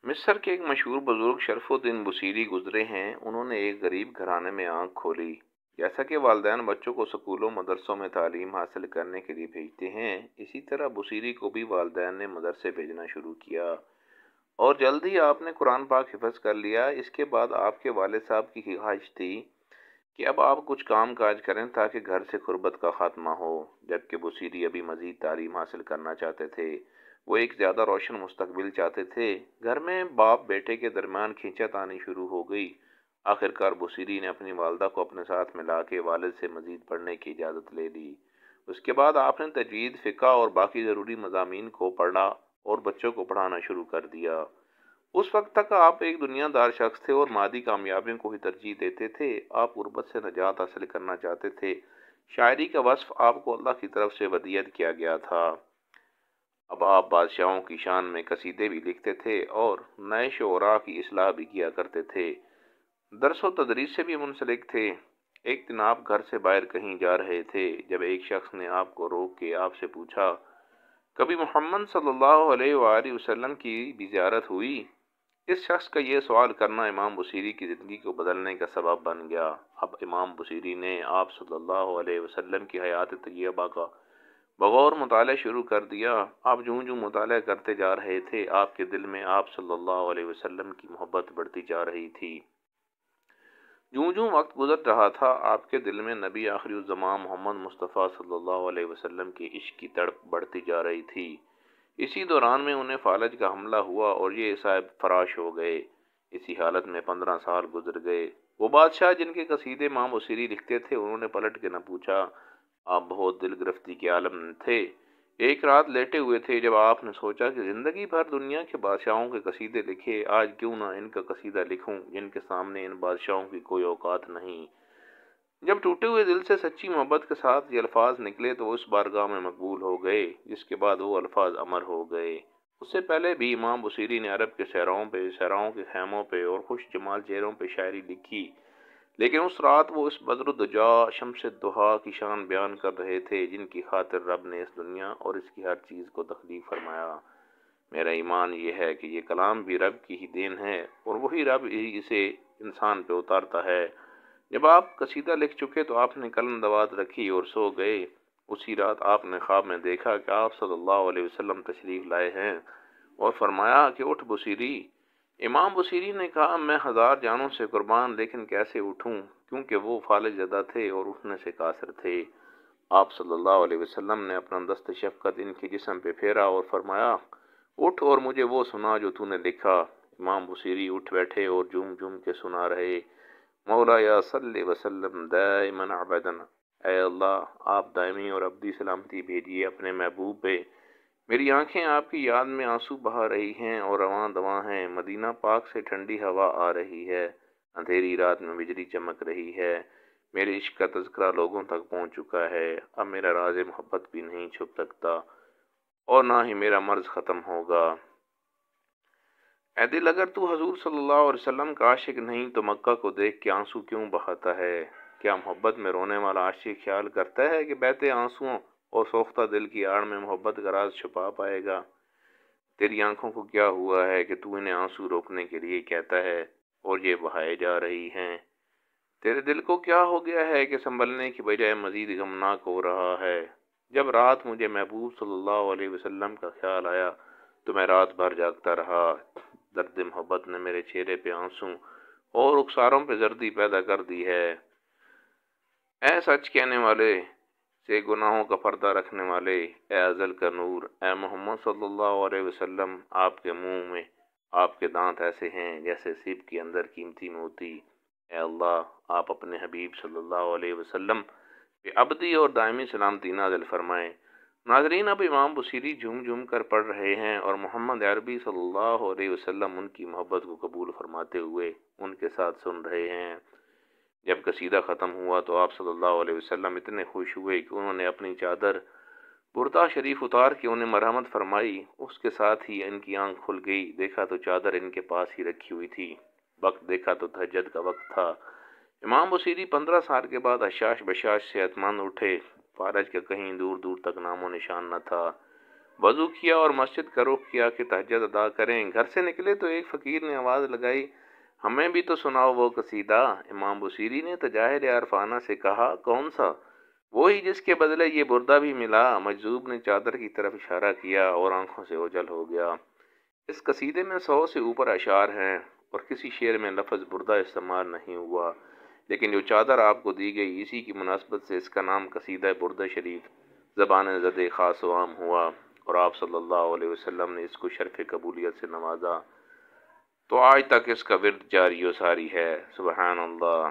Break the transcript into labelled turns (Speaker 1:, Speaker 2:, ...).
Speaker 1: مصر کے ایک مشہور بزرگ شرف الدین بصیری گزرے ہیں۔ انہوں نے ایک غریب گھرانے میں آنکھ کھولی۔ جیسا کہ والدین بچوں کو سکولوں مدرسوں میں تعلیم حاصل کرنے کے لیے بھیجتے ہیں، اسی طرح بصیری کو بھی والدین نے مدرسے بھیجنا شروع کیا، اور جلد ہی آپ نے قرآن پاک حفظ کر لیا۔ اس کے بعد آپ کے والد صاحب کی خواہش تھی کہ اب آپ کچھ کام کاج کریں تاکہ گھر سے غربت کا خاتمہ ہو، جبکہ بصیری ابھی مزید تعلیم حاصل کرنا چاہتے تھے۔ وہ ایک زیادہ روشن مستقبل چاہتے تھے۔ گھر میں باپ بیٹے کے درمیان کھینچا تانی شروع ہو گئی۔ آخرکار بصیری نے اپنی والدہ کو اپنے ساتھ ملا کے والد سے مزید پڑھنے کی اجازت لے لی۔ اس کے بعد آپ نے تجوید، فقہ اور باقی ضروری مضامین کو پڑھا اور بچوں کو پڑھانا شروع کر دیا۔ اس وقت تک آپ ایک دنیا دار شخص تھے اور مادی کامیابیوں کو ہی ترجیح دیتے تھے۔ آپ غربت سے نجات حاصل کرنا چاہتے تھے۔ شاعری کا وصف آپ کو اللہ کی طرف سے ودیعت کیا گیا تھا۔ اب آپ بادشاہوں کی شان میں قصیدے بھی لکھتے تھے اور نئے شعراء کی اصلاح بھی کیا کرتے تھے۔ درس و تدریس سے بھی منسلک تھے۔ ایک دن آپ گھر سے باہر کہیں جا رہے تھے جب ایک شخص نے آپ کو روک کے آپ سے پوچھا، کبھی محمد صلی اللہ علیہ وآلہ وسلم کی بھی زیارت ہوئی؟ اس شخص کا یہ سوال کرنا امام بصیری کی زندگی کو بدلنے کا سبب بن گیا۔ اب امام بصیری نے آپ صلی اللہ علیہ وسلم کی حیات طیبہ کا بغور مطالعہ شروع کر دیا۔ آپ جوں جوں مطالعہ کرتے جا رہے تھے، آپ کے دل میں آپ صلی اللہ علیہ وسلم کی محبت بڑھتی جا رہی تھی۔ جوں جوں وقت گزر رہا تھا، آپ کے دل میں نبی آخری الزمان محمد مصطفیٰ صلی اللہ علیہ وسلم کے عشق کی تڑپ بڑھتی جا رہی تھی۔ اسی دوران میں انہیں فالج کا حملہ ہوا اور یہ صاحب فراش ہو گئے۔ اسی حالت میں 15 سال گزر گئے۔ وہ بادشاہ جن کے قصیدے امام بصیری لکھتے تھے، انہوں نے پلٹ کے نہ پوچھا، آپ بہت دل گرفتی کے عالم میں تھے۔ ایک رات لیٹے ہوئے تھے جب آپ نے سوچا کہ زندگی بھر دنیا کے بادشاہوں کے قصیدے لکھے، آج کیوں نہ ان کا قصیدہ لکھوں جن کے سامنے ان بادشاہوں کی کوئی اوقات نہیں۔ جب ٹوٹے ہوئے دل سے سچی محبت کے ساتھ یہ الفاظ نکلے تو وہ اس بارگاہ میں مقبول ہو گئے، جس کے بعد وہ الفاظ امر ہو گئے۔ اس سے پہلے بھی امام بصیری نے عرب کے صحراؤں کے خیموں پہ اور خوش جمال چہروں پہ شاعری لکھی، لیکن اس رات وہ اس بدر الدجا شمس الضحیٰ کی شان بیان کر رہے تھے جن کی خاطر رب نے اس دنیا اور اس کی ہر چیز کو تخلیق فرمایا۔ میرا ایمان یہ ہے کہ یہ کلام بھی رب کی ہی دین ہے اور وہی رب ہی اسے انسان پہ اتارتا ہے۔ جب آپ قصیدہ لکھ چکے تو آپ نے قلم دوات رکھی اور سو گئے۔ اسی رات آپ نے خواب میں دیکھا کہ آپ صلی اللہ علیہ وسلم تشریف لائے ہیں اور فرمایا کہ اٹھ بصیری۔ امام بصیری نے کہا، میں 1000 جانوں سے قربان، لیکن کیسے اٹھوں، کیونکہ وہ فالج زدہ تھے اور اٹھنے سے قاصر تھے۔ آپ صلی اللہ علیہ وسلم نے اپنا دست شفقت ان کے جسم پہ پھیرا اور فرمایا، اٹھ اور مجھے وہ سنا جو تو نے لکھا۔ امام بصیری اٹھ بیٹھے اور جھوم جھوم کے سنا رہے، مولا یا صلی وسلم دائما ابدا، اے اللہ آپ دائمی اور ابدی سلامتی بھیجیے اپنے محبوب پہ۔ میری آنکھیں آپ کی یاد میں آنسو بہا رہی ہیں اور رواں دواں ہیں۔ مدینہ پاک سے ٹھنڈی ہوا آ رہی ہے، اندھیری رات میں بجلی چمک رہی ہے۔ میرے عشق کا تذکرہ لوگوں تک پہنچ چکا ہے۔ اب میرا راز محبت بھی نہیں چھپ سکتا اور نہ ہی میرا مرض ختم ہوگا۔ اے دل، اگر تو حضور صلی اللہ علیہ وسلم کا عاشق نہیں تو مکہ کو دیکھ کے آنسو کیوں بہاتا ہے؟ کیا محبت میں رونے والا عاشق خیال کرتا ہے کہ بہتے آنسوؤں اور سوختہ دل کی آڑ میں محبت کا راز چھپا پائے گا؟ تیری آنکھوں کو کیا ہوا ہے کہ تو انہیں آنسو روکنے کے لیے کہتا ہے اور یہ بہائے جا رہی ہیں؟ تیرے دل کو کیا ہو گیا ہے کہ سنبھلنے کی بجائے مزید غمناک ہو رہا ہے؟ جب رات مجھے محبوب صلی اللہ علیہ وسلم کا خیال آیا تو میں رات بھر جاگتا رہا۔ درد محبت نے میرے چہرے پہ آنسو اور رخساروں پہ زردی پیدا کر دی ہے۔ اے سچ کہنے والے، سے گناہوں کا پردہ رکھنے والے، اے ازل کا نور، اے محمد صلی اللہ علیہ وسلم، آپ کے منہ میں آپ کے دانت ایسے ہیں جیسے سیب کے اندر قیمتی موتی۔ اے اللہ آپ اپنے حبیب صلی اللہ علیہ وسلم پہ ابدی اور دائمی سلامتی نازل فرمائیں۔ ناظرین، اب امام بصیری جھوم جھوم کر پڑھ رہے ہیں اور محمد عربی صلی اللہ علیہ وسلم ان کی محبت کو قبول فرماتے ہوئے ان کے ساتھ سن رہے ہیں۔ جب قصیدہ ختم ہوا تو آپ صلی اللہ علیہ وسلم اتنے خوش ہوئے کہ انہوں نے اپنی چادر بردا شریف اتار کے انہیں مرحمت فرمائی۔ اس کے ساتھ ہی ان کی آنکھ کھل گئی۔ دیکھا تو چادر ان کے پاس ہی رکھی ہوئی تھی۔ وقت دیکھا تو تہجد کا وقت تھا۔ امام بصیری 15 سال کے بعد حشاش بشاش صحت مند اٹھے۔ فارج کا کہیں دور دور تک نام و نشان نہ تھا۔ وضو کیا اور مسجد کا رخ کیا کہ تہجد ادا کریں۔ گھر سے نکلے تو ایک فقیر نے آواز لگائی، ہمیں بھی تو سناؤ وہ قصیدہ۔ امام بصیری نے تجاہل عارفانہ سے کہا، کون سا؟ وہی جس کے بدلے یہ بردہ بھی ملا۔ مجذوب نے چادر کی طرف اشارہ کیا اور آنکھوں سے اوجھل ہو گیا۔ اس قصیدے میں 100 سے اوپر اشعار ہیں اور کسی شعر میں لفظ بردہ استعمال نہیں ہوا، لیکن جو چادر آپ کو دی گئی اسی کی مناسبت سے اس کا نام قصیدہ بردہ شریف زبان زد خاص و عام ہوا، اور آپ صلی اللہ علیہ وسلم نے اس کو شرف قبولیت سے نوازا، تو آج تک اس کا ورد جاری و ساری ہے۔ سبحان اللہ۔